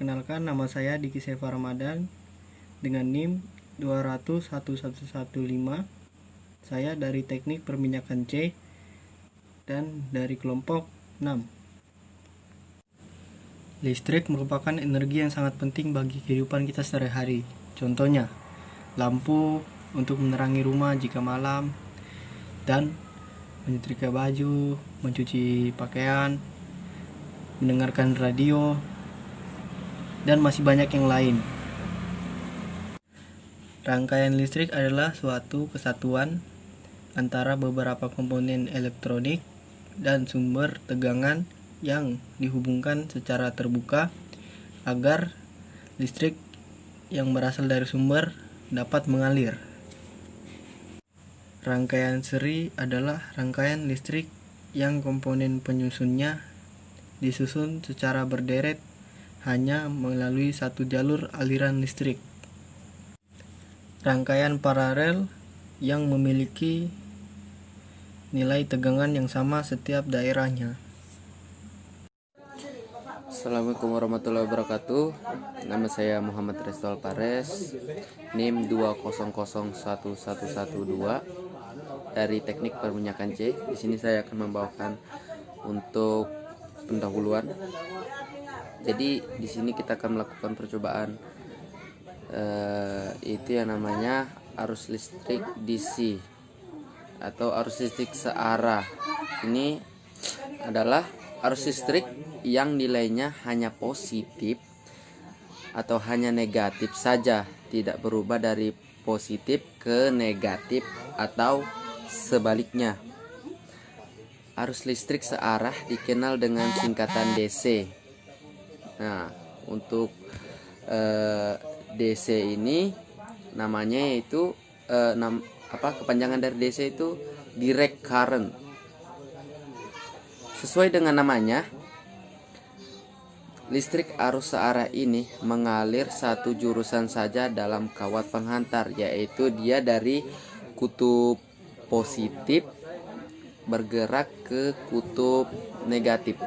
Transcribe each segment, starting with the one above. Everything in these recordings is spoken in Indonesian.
Perkenalkan, nama saya Diki Seva Ramadan dengan NIM 2001115. Saya dari Teknik Perminyakan C dan dari kelompok 6. Listrik merupakan energi yang sangat penting bagi kehidupan kita sehari-hari. Contohnya, lampu untuk menerangi rumah jika malam, dan menyetrika baju, mencuci pakaian, mendengarkan radio, dan masih banyak yang lain. Rangkaian listrik adalah suatu kesatuan antara beberapa komponen elektronik dan sumber tegangan yang dihubungkan secara terbuka agar listrik yang berasal dari sumber dapat mengalir. Rangkaian seri adalah rangkaian listrik yang komponen penyusunnya disusun secara berderet hanya melalui satu jalur aliran listrik. Rangkaian paralel yang memiliki nilai tegangan yang sama setiap daerahnya. Assalamualaikum warahmatullahi wabarakatuh. Nama saya Muhammad Resto Alpares, NIM 2001112 dari Teknik Perminyakan C. Di sini saya akan membawakan untuk pendahuluan. Jadi di sini kita akan melakukan percobaan itu yang namanya arus listrik DC atau arus listrik searah. Ini adalah arus listrik yang nilainya hanya positif atau hanya negatif saja, tidak berubah dari positif ke negatif atau sebaliknya. Arus listrik searah dikenal dengan singkatan DC. Nah, untuk DC ini namanya yaitu kepanjangan dari DC itu direct current. Sesuai dengan namanya, listrik arus searah ini mengalir satu jurusan saja dalam kawat penghantar, yaitu dia dari kutub positif bergerak ke kutub negatif.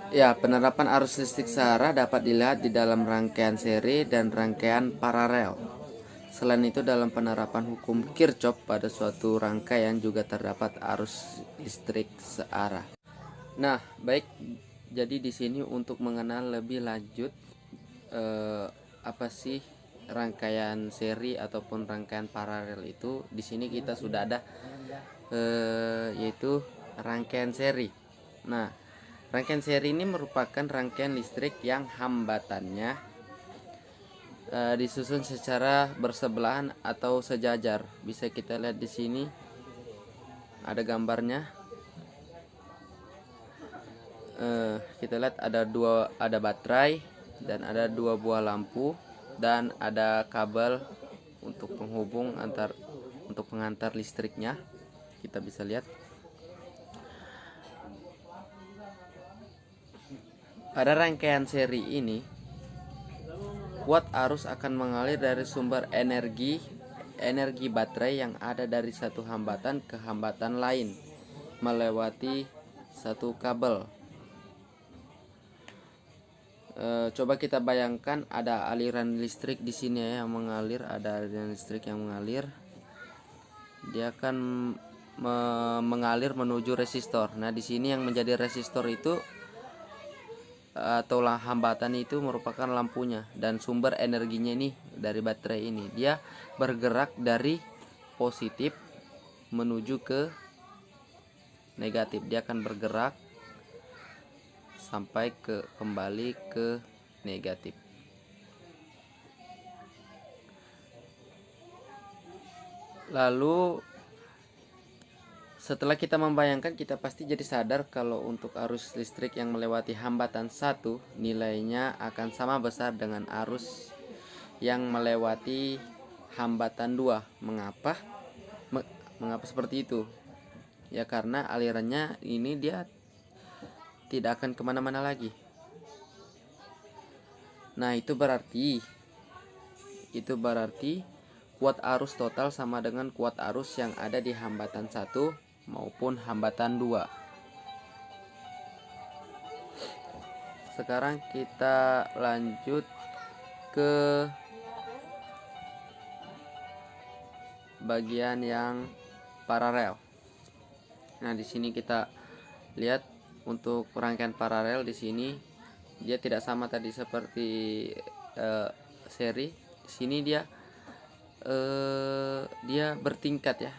Ya, penerapan arus listrik searah dapat dilihat di dalam rangkaian seri dan rangkaian paralel. Selain itu, dalam penerapan hukum Kirchhoff pada suatu rangkaian juga terdapat arus listrik searah. Nah, baik. Jadi di sini untuk mengenal lebih lanjut apa sih rangkaian seri ataupun rangkaian paralel itu, di sini kita sudah ada yaitu rangkaian seri. Nah, rangkaian seri ini merupakan rangkaian listrik yang hambatannya disusun secara bersebelahan atau sejajar. Bisa kita lihat di sini ada gambarnya. Kita lihat ada baterai dan ada dua buah lampu dan ada kabel untuk penghubung untuk pengantar listriknya. Kita bisa lihat. Pada rangkaian seri ini, kuat arus akan mengalir dari sumber energi baterai yang ada dari satu hambatan ke hambatan lain melewati satu kabel. Coba kita bayangkan ada aliran listrik di sini ya, yang mengalir, ada aliran listrik yang mengalir. Dia akan mengalir menuju resistor. Nah, di sini yang menjadi resistor itu atau hambatan itu merupakan lampunya, dan sumber energinya ini dari baterai ini. Dia bergerak dari positif menuju ke negatif. Dia akan bergerak sampai kembali ke negatif. Lalu setelah kita membayangkan, kita pasti jadi sadar kalau untuk arus listrik yang melewati hambatan 1 nilainya akan sama besar dengan arus yang melewati hambatan 2. Mengapa seperti itu? Ya, karena alirannya ini dia tidak akan kemana-mana lagi. Nah, itu berarti kuat arus total sama dengan kuat arus yang ada di hambatan 1 maupun hambatan 2. sekarang kita lanjut ke bagian yang paralel. Nah, di sini kita lihat untuk rangkaian paralel di sini dia tidak sama tadi seperti seri. Di sini dia bertingkat ya.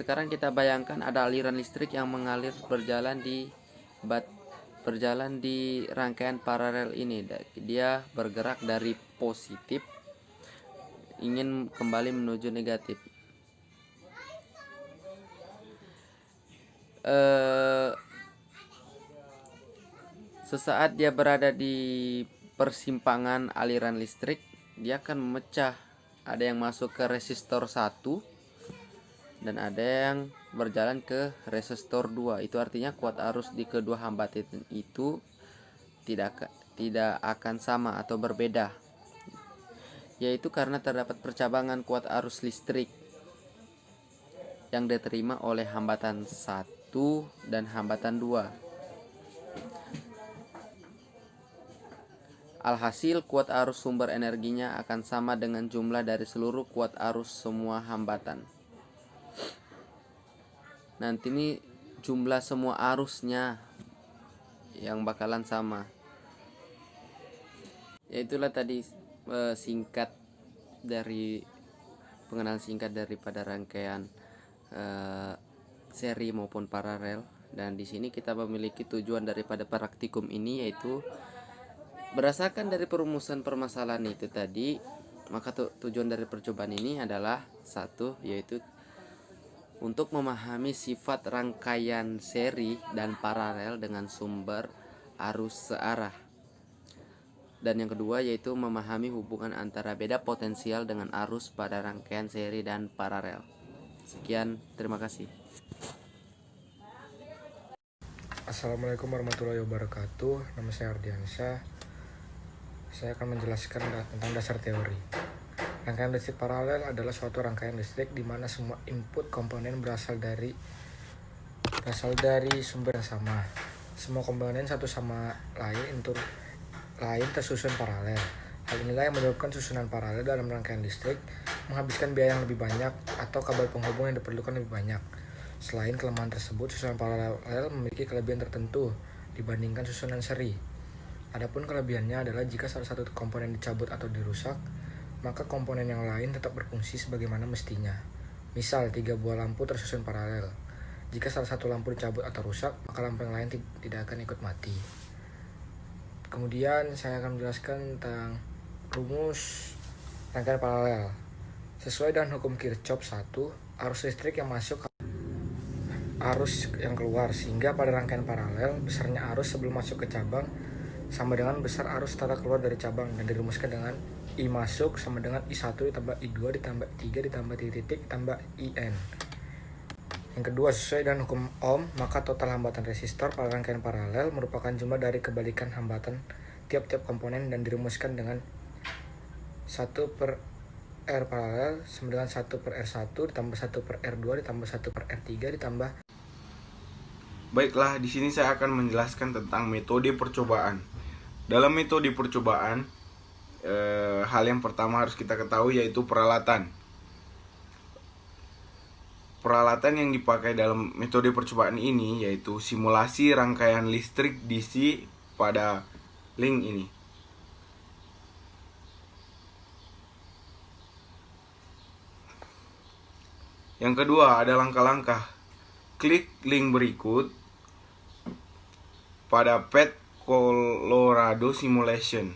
Sekarang kita bayangkan ada aliran listrik yang mengalir berjalan di rangkaian paralel ini. Dia bergerak dari positif ingin kembali menuju negatif. Sesaat dia berada di persimpangan aliran listrik, dia akan memecah. Ada yang masuk ke resistor 1 dan ada yang berjalan ke resistor 2. Itu artinya kuat arus di kedua hambatan itu tidak akan sama atau berbeda, yaitu karena terdapat percabangan kuat arus listrik yang diterima oleh hambatan 1 dan hambatan 2. Alhasil kuat arus sumber energinya akan sama dengan jumlah dari seluruh kuat arus semua hambatan. Nanti ini jumlah semua arusnya yang bakalan sama. Yaitulah tadi singkat dari pengenalan singkat daripada rangkaian seri maupun paralel. Dan di sini kita memiliki tujuan daripada praktikum ini, yaitu berdasarkan dari perumusan permasalahan itu tadi, maka tujuan dari percobaan ini adalah satu, yaitu untuk memahami sifat rangkaian seri dan paralel dengan sumber arus searah. Dan yang kedua yaitu memahami hubungan antara beda potensial dengan arus pada rangkaian seri dan paralel. Sekian, terima kasih. Assalamualaikum warahmatullahi wabarakatuh. Nama saya Ardiansyah. Saya akan menjelaskan tentang dasar teori. Rangkaian listrik paralel adalah suatu rangkaian listrik di mana semua input komponen berasal dari sumber yang sama. Semua komponen satu sama lain tersusun paralel. Hal inilah yang menyebabkan susunan paralel dalam rangkaian listrik menghabiskan biaya yang lebih banyak atau kabel penghubung yang diperlukan lebih banyak. Selain kelemahan tersebut, susunan paralel memiliki kelebihan tertentu dibandingkan susunan seri. Adapun kelebihannya adalah jika salah satu komponen dicabut atau dirusak, maka komponen yang lain tetap berfungsi sebagaimana mestinya. Misal, 3 buah lampu tersusun paralel. Jika salah satu lampu dicabut atau rusak, maka lampu yang lain tidak akan ikut mati. Kemudian saya akan menjelaskan tentang rumus rangkaian paralel. Sesuai dengan hukum Kirchhoff 1, arus listrik yang masuk arus yang keluar, sehingga pada rangkaian paralel besarnya arus sebelum masuk ke cabang sama dengan besar arus setelah keluar dari cabang, dan dirumuskan dengan I masuk sama dengan I1 ditambah I2 ditambah I3 ditambah titik ditambah IN. Yang kedua, sesuai dengan hukum Ohm, maka total hambatan resistor pada rangkaian paralel merupakan jumlah dari kebalikan hambatan tiap-tiap komponen, dan dirumuskan dengan 1 per R paralel sama dengan 1 per R1 ditambah 1 per R2 ditambah 1 per R3 ditambah. Baiklah, di sini saya akan menjelaskan tentang metode percobaan. Dalam metode percobaan, hal yang pertama harus kita ketahui yaitu peralatan. Peralatan yang dipakai dalam metode percobaan ini yaitu simulasi rangkaian listrik DC pada link ini. Yang kedua ada langkah-langkah. Klik link berikut pada PET Colorado Simulation.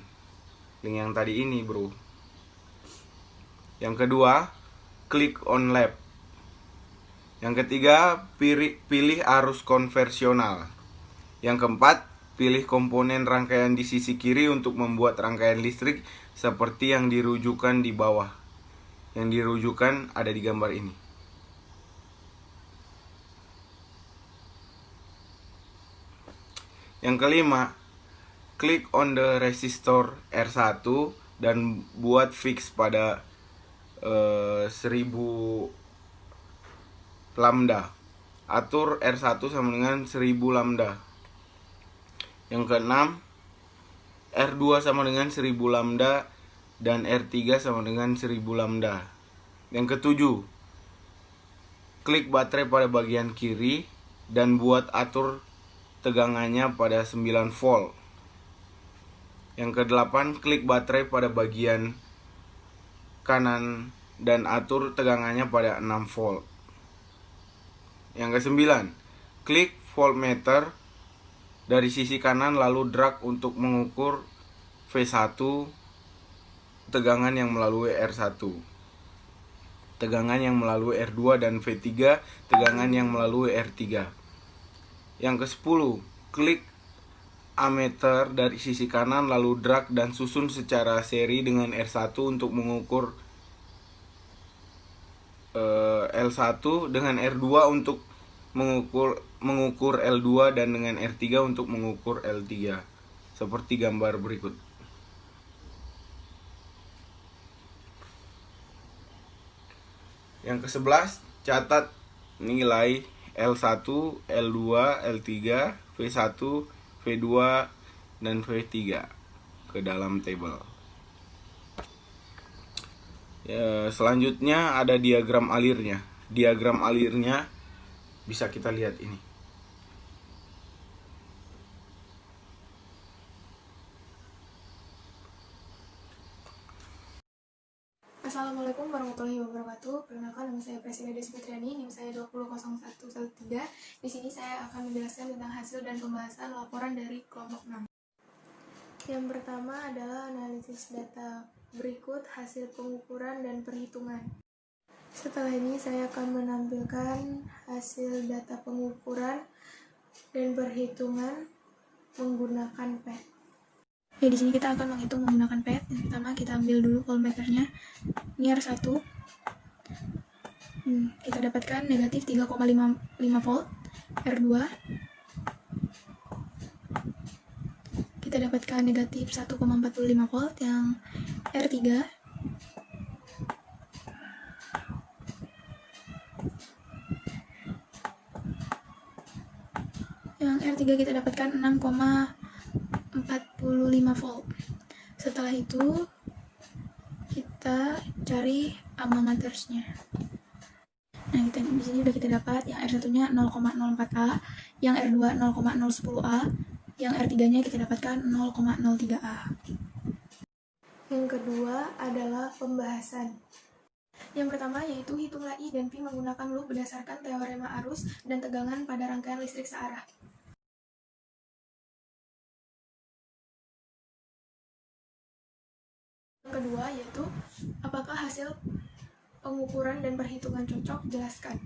Link yang tadi ini, bro. Yang kedua, klik on lab. Yang ketiga, pilih arus konversional. Yang keempat, pilih komponen rangkaian di sisi kiri untuk membuat rangkaian listrik seperti yang dirujukan di bawah. Yang dirujukan ada di gambar ini. Yang kelima, klik on the resistor R1 dan buat fix pada 1000 lambda. atur R1 sama dengan 1000 lambda. Yang keenam, R2 sama dengan 1000 lambda dan R3 sama dengan 1000 lambda. Yang ketujuh, klik baterai pada bagian kiri dan buat atur tegangannya pada 9 volt. Yang kedelapan, klik baterai pada bagian kanan dan atur tegangannya pada 6 volt. Yang kesembilan, klik voltmeter dari sisi kanan lalu drag untuk mengukur V1 tegangan yang melalui R1, tegangan yang melalui R2, dan V3 tegangan yang melalui R3. Yang ke-10, klik ammeter dari sisi kanan lalu drag dan susun secara seri dengan R1 untuk mengukur L1, dengan R2 untuk mengukur L2, dan dengan R3 untuk mengukur L3, seperti gambar berikut. Yang ke-11, catat nilai L1, L2, L3, V1, V2, dan V3 ke dalam tabel. Ya, selanjutnya ada diagram alirnya. Diagram alirnya bisa kita lihat ini. Assalamualaikum warahmatullahi wabarakatuh. Perkenalkan, nama saya Presida Desi Fitriani, NIM saya 200113. Di sini saya akan menjelaskan tentang hasil dan pembahasan laporan dari kelompok 6. Yang pertama adalah analisis data. Berikut hasil pengukuran dan perhitungan. Setelah ini saya akan menampilkan hasil data pengukuran dan perhitungan menggunakan PET. Ya, di sini kita akan menghitung menggunakan PET. Yang pertama kita ambil dulu voltmeternya. Ini R1. Kita dapatkan negatif 3,55 volt. R2. Kita dapatkan negatif 1,45 volt. Yang R3. Yang R3 kita dapatkan 6,45 volt. Setelah itu kita cari alma matersnya. Nah, di sini udah kita dapat yang R1-nya 0,04A, yang R2 0,010A, yang R3-nya kita dapatkan 0,03A. Yang kedua adalah pembahasan. Yang pertama yaitu hitunglah I dan P menggunakan loop berdasarkan teorema arus dan tegangan pada rangkaian listrik searah. Yang kedua yaitu apakah hasil pengukuran dan perhitungan cocok? Jelaskan.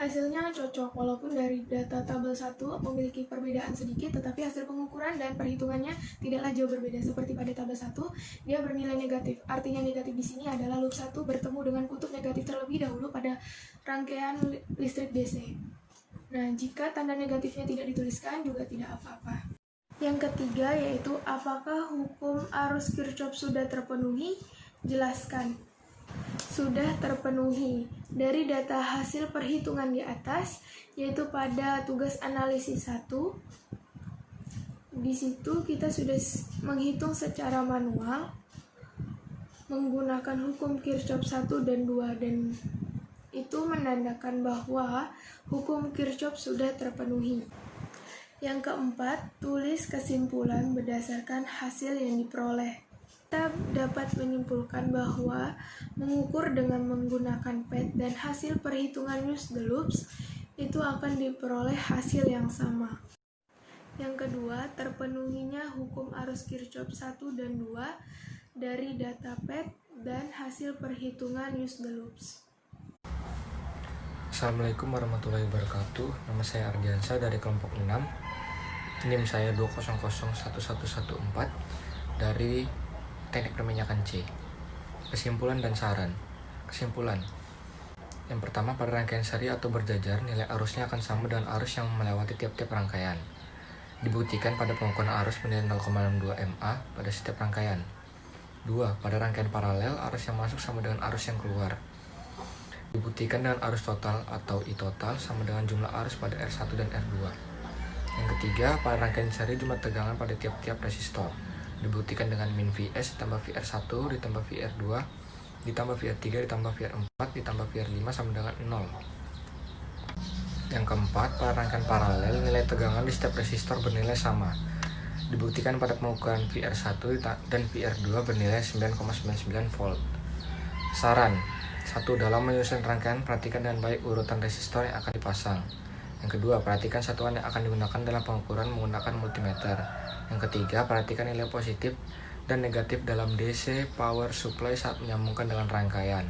Hasilnya cocok, walaupun dari data tabel 1 memiliki perbedaan sedikit, tetapi hasil pengukuran dan perhitungannya tidaklah jauh berbeda. Seperti pada tabel 1, dia bernilai negatif. Artinya negatif di sini adalah loop 1 bertemu dengan kutub negatif terlebih dahulu pada rangkaian listrik DC. Nah, jika tanda negatifnya tidak dituliskan juga tidak apa-apa. Yang ketiga yaitu apakah hukum arus Kirchhoff sudah terpenuhi? Jelaskan. Sudah terpenuhi dari data hasil perhitungan di atas, yaitu pada tugas analisis 1. Di situ kita sudah menghitung secara manual menggunakan hukum Kirchhoff 1 dan 2, dan itu menandakan bahwa hukum Kirchhoff sudah terpenuhi. Yang keempat, tulis kesimpulan berdasarkan hasil yang diperoleh. Kita dapat menyimpulkan bahwa mengukur dengan menggunakan PET dan hasil perhitungan use the loops itu akan diperoleh hasil yang sama. Yang kedua, terpenuhinya hukum arus Kirchhoff 1 dan 2 dari data PET dan hasil perhitungan use the loops. Assalamualaikum warahmatullahi wabarakatuh. Nama saya Ardiansa dari kelompok 6. NIM saya 2001114 dari Teknik Perminyakan C. Kesimpulan dan saran. Kesimpulan. Yang pertama, pada rangkaian seri atau berjajar, nilai arusnya akan sama dengan arus yang melewati tiap-tiap rangkaian. Dibuktikan pada pengukuran arus bernilai 0,62 mA pada setiap rangkaian. 2. Pada rangkaian paralel, arus yang masuk sama dengan arus yang keluar. Dibuktikan dengan arus total atau I total sama dengan jumlah arus pada R1 dan R2. Yang ketiga, pada rangkaian seri jumlah tegangan pada tiap-tiap resistor. Dibuktikan dengan min Vs ditambah VR1 ditambah VR2 ditambah VR3 ditambah VR4 ditambah VR5 sama dengan 0. Yang keempat, pada rangkaian paralel nilai tegangan di setiap resistor bernilai sama. Dibuktikan pada pengukuran VR1 dan VR2 bernilai 9,99 volt. Saran: 1. Dalam menyusun rangkaian, perhatikan dengan baik urutan resistor yang akan dipasang. Yang kedua, perhatikan satuan yang akan digunakan dalam pengukuran menggunakan multimeter. Yang ketiga, perhatikan nilai positif dan negatif dalam DC power supply saat menyambungkan dengan rangkaian.